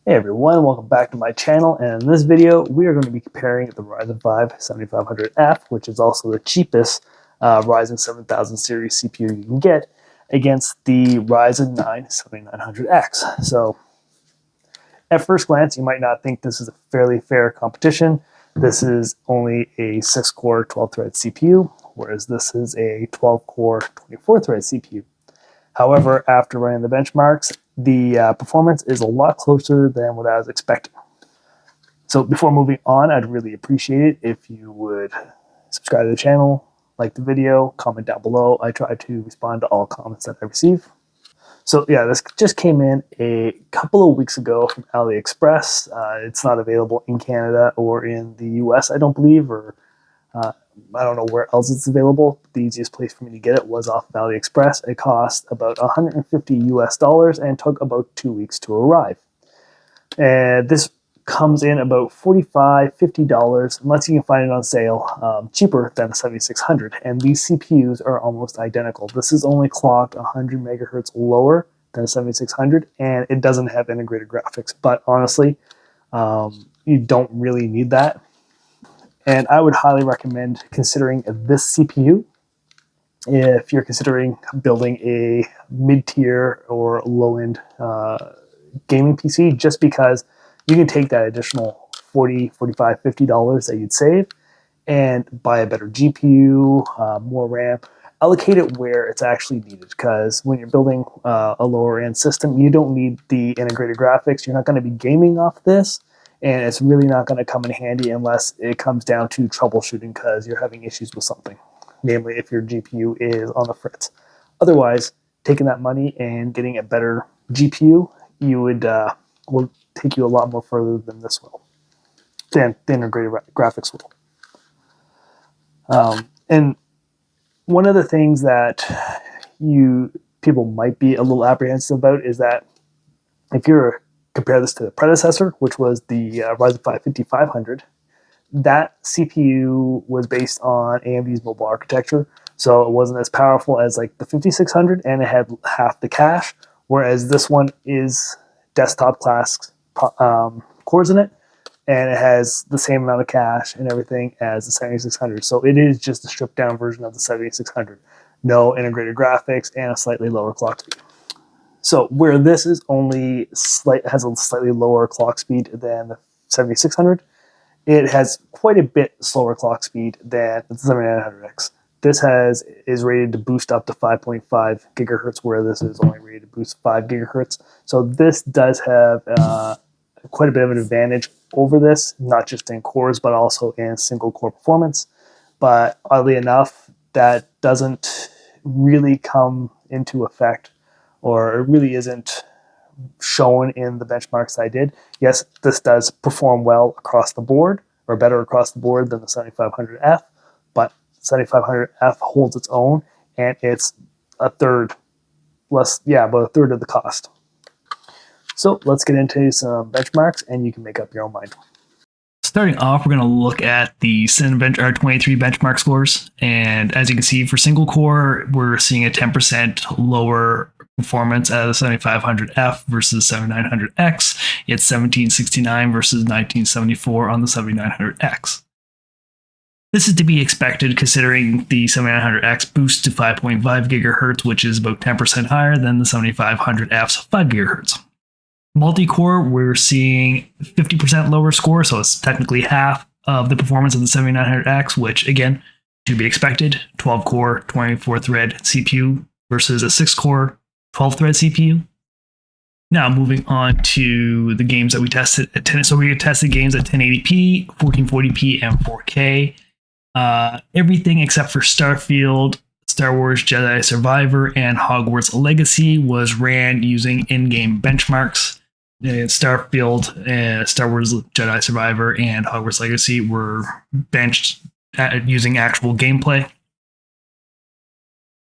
Hey everyone, welcome back to my channel, and in this video we are going to be comparing the Ryzen 5 7500F, which is also the cheapest Ryzen 7000 series CPU you can get, against the Ryzen 9 7900X. So at first glance you might not think this is a fairly fair competition. This is only a 6-core 12-thread CPU, whereas this is a 12-core 24-thread CPU. However, after running the benchmarks, the performance is a lot closer than what I was expecting. So before moving on, I'd really appreciate it if you would subscribe to the channel, like the video, comment down below. I try to respond to all comments that I receive. So yeah, this just came in a couple of weeks ago from AliExpress. It's not available in Canada or in the US, I don't believe, or I don't know where else it's available. The easiest place for me to get it was off of AliExpress. It cost about $150 and took about 2 weeks to arrive. And this comes in about $45, $50, unless you can find it on sale, cheaper than the 7600. And these CPUs are almost identical. This is only clocked 100 megahertz lower than the 7600, and it doesn't have integrated graphics. But honestly, you don't really need that. And I would highly recommend considering this CPU if you're considering building a mid-tier or low-end gaming PC, just because you can take that additional $40, $45, $50 that you'd save and buy a better GPU, more RAM, allocate it where it's actually needed. Because when you're building a lower-end system, you don't need the integrated graphics. You're not going to be gaming off this. And it's really not going to come in handy unless it comes down to troubleshooting because you're having issues with something, namely if your GPU is on the fritz. Otherwise, taking that money and getting a better GPU, you would will take you a lot more further than this will, than the integrated graphics will. And one of the things that people might be a little apprehensive about is that if you're compare this to the predecessor, which was the Ryzen 5 5500. That CPU was based on AMD's mobile architecture, so it wasn't as powerful as like the 5600, and it had half the cache, whereas this one is desktop class cores in it, and it has the same amount of cache and everything as the 7600. So it is just a stripped down version of the 7600. No integrated graphics and a slightly lower clock speed. So where this is only has a slightly lower clock speed than the 7600, it has quite a bit slower clock speed than the 7900X. This is rated to boost up to 5.5 gigahertz, where this is only rated to boost 5 gigahertz. So this does have quite a bit of an advantage over this, not just in cores, but also in single core performance. But oddly enough, that doesn't really come into effect, or it really isn't shown in the benchmarks I did. Yes, this does perform well across the board, or better across the board than the 7500F, but 7500F holds its own, and it's a third less, about a third of the cost. So let's get into some benchmarks, and you can make up your own mind. Starting off, we're going to look at the Cinebench R23 benchmark scores, and as you can see, for single core, we're seeing a 10% lower performance out of the 7500F versus 7900X. It's 1769 versus 1974 on the 7900X. This is to be expected considering the 7900X boosts to 5.5 gigahertz, which is about 10% higher than the 7500F's 5 gigahertz. Multi-core, we're seeing 50% lower score, so it's technically half of the performance of the 7900X, which again, to be expected, 12-core, 24-thread CPU versus a 6-core, 12-thread CPU. Now moving on to the games that we tested at 10. So we tested games at 1080p, 1440p, and 4K. Everything except for Starfield, Star Wars Jedi Survivor, and Hogwarts Legacy was ran using in-game benchmarks. Starfield, Star Wars Jedi Survivor, and Hogwarts Legacy were benched using actual gameplay.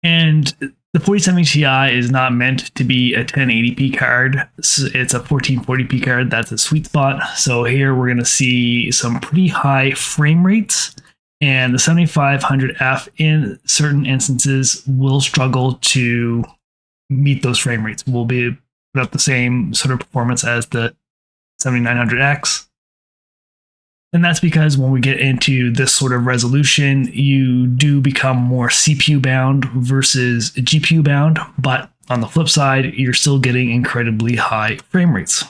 And the 4070 Ti is not meant to be a 1080p card. It's a 1440p card. That's a sweet spot. So here we're going to see some pretty high frame rates, and the 7500F in certain instances will struggle to meet those frame rates. Will be about the same sort of performance as the 7900X. And that's because when we get into this sort of resolution, you do become more CPU bound versus GPU bound. But on the flip side, you're still getting incredibly high frame rates.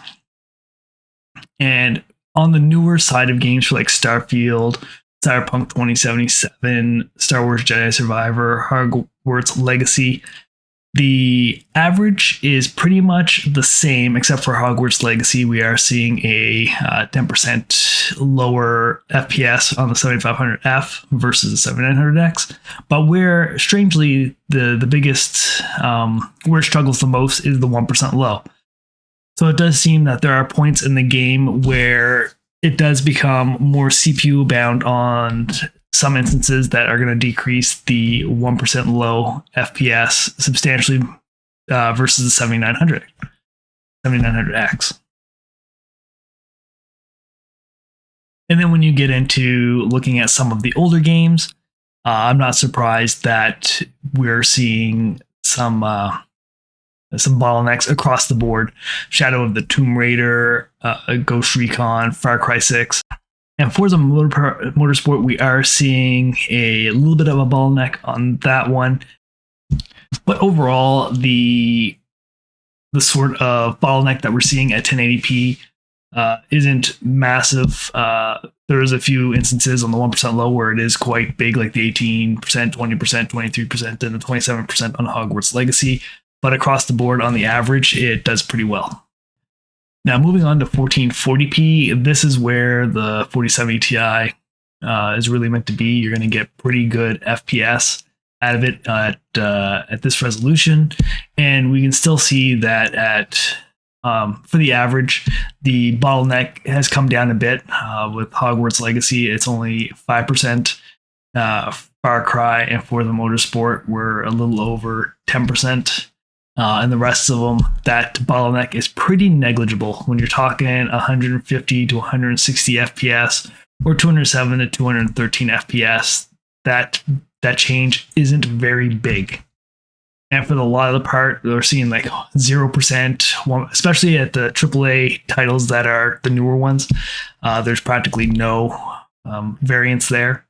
And on the newer side of games for like Starfield, Cyberpunk 2077, Star Wars Jedi Survivor, Hogwarts Legacy, the average is pretty much the same, except for Hogwarts Legacy. We are seeing a 10% lower FPS on the 7500F versus the 7900X. But where, strangely, the biggest, where it struggles the most is the 1% low. So it does seem that there are points in the game where it does become more CPU bound on some instances that are going to decrease the 1% low FPS substantially versus the 7900X. And then when you get into looking at some of the older games, I'm not surprised that we're seeing some bottlenecks across the board. Shadow of the Tomb Raider, Ghost Recon, Far Cry 6. And Forza Motorsport, we are seeing a little bit of a bottleneck on that one. But overall, the sort of bottleneck that we're seeing at 1080p isn't massive. There is a few instances on the 1% low where it is quite big, like the 18%, 20%, 23%, and the 27% on Hogwarts Legacy. But across the board, on the average, it does pretty well. Now, moving on to 1440p, this is where the 4070 Ti is really meant to be. You're going to get pretty good FPS out of it at this resolution. And we can still see that for the average, the bottleneck has come down a bit. With Hogwarts Legacy, it's only 5%. Far Cry and Forza Motorsport were a little over 10%. And the rest of them, that bottleneck is pretty negligible when you're talking 150 to 160 FPS or 207 to 213 FPS. That change isn't very big. And for the lot of the part, we're seeing like 0%, especially at the AAA titles that are the newer ones. There's practically no variance there.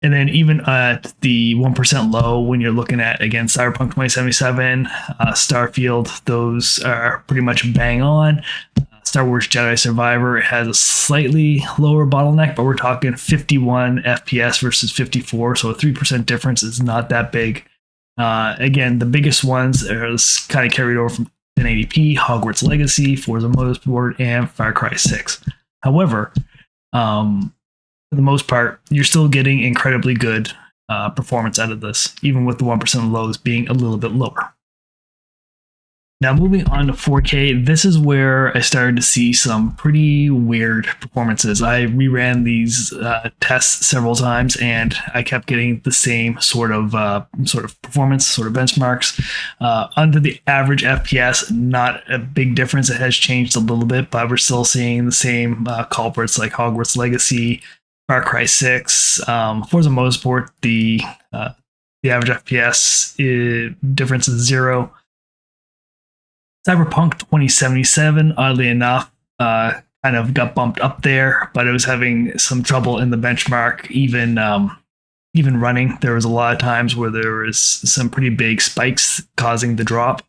And then even at the 1% low, when you're looking at, again, Cyberpunk 2077, Starfield, those are pretty much bang on. Star Wars Jedi Survivor has a slightly lower bottleneck, but we're talking 51 FPS versus 54, so a 3% difference is not that big. Again, the biggest ones are kind of carried over from 1080p, Hogwarts Legacy, Forza Motorsport, and Far Cry 6. However, for the most part, you're still getting incredibly good performance out of this, even with the 1% lows being a little bit lower. Now, moving on to 4K, this is where I started to see some pretty weird performances. I reran these tests several times, and I kept getting the same sort of performance, sort of benchmarks. Under the average FPS, not a big difference. It has changed a little bit, but we're still seeing the same culprits like Hogwarts Legacy, Far Cry 6, Forza Motorsport. The average FPS difference is 0. Cyberpunk 2077, oddly enough, kind of got bumped up there, but it was having some trouble in the benchmark, even running. There was a lot of times where there was some pretty big spikes causing the drop.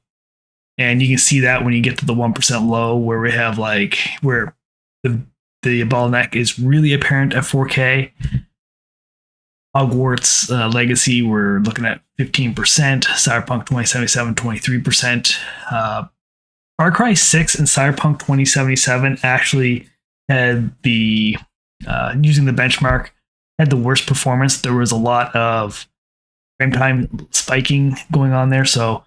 And you can see that when you get to the 1% low, where we have where the bottleneck is really apparent at 4K. Hogwarts Legacy, we're looking at 15%. Cyberpunk 2077, 23%. Far Cry 6 and Cyberpunk 2077 actually had the, using the benchmark, had the worst performance. There was a lot of frame time spiking going on there, so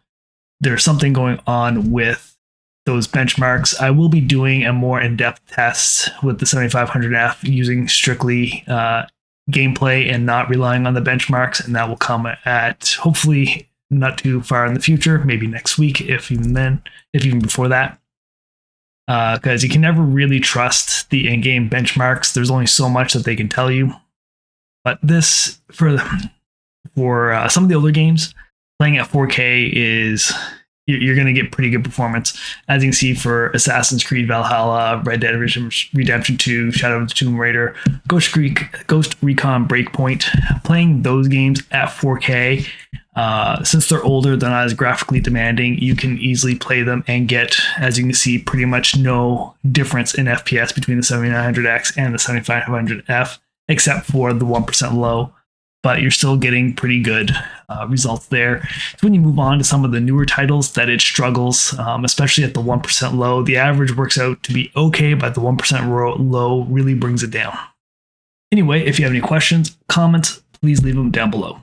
there's something going on with those benchmarks. I will be doing a more in-depth test with the 7500F using strictly gameplay and not relying on the benchmarks, and that will come at hopefully not too far in the future, maybe next week, if even before that, because you can never really trust the in-game benchmarks. There's only so much that they can tell you. But this, for some of the older games, playing at 4K is you're going to get pretty good performance. As you can see for Assassin's Creed Valhalla, Red Dead Redemption 2, Shadow of the Tomb Raider, Ghost Recon Breakpoint, playing those games at 4K, since they're older, they're not as graphically demanding, you can easily play them and get, as you can see, pretty much no difference in FPS between the 7900X and the 7500F, except for the 1% low. But you're still getting pretty good results there. So when you move on to some of the newer titles, that it struggles, especially at the 1% low. The average works out to be okay, but the 1% low really brings it down. Anyway, if you have any questions, comments, please leave them down below.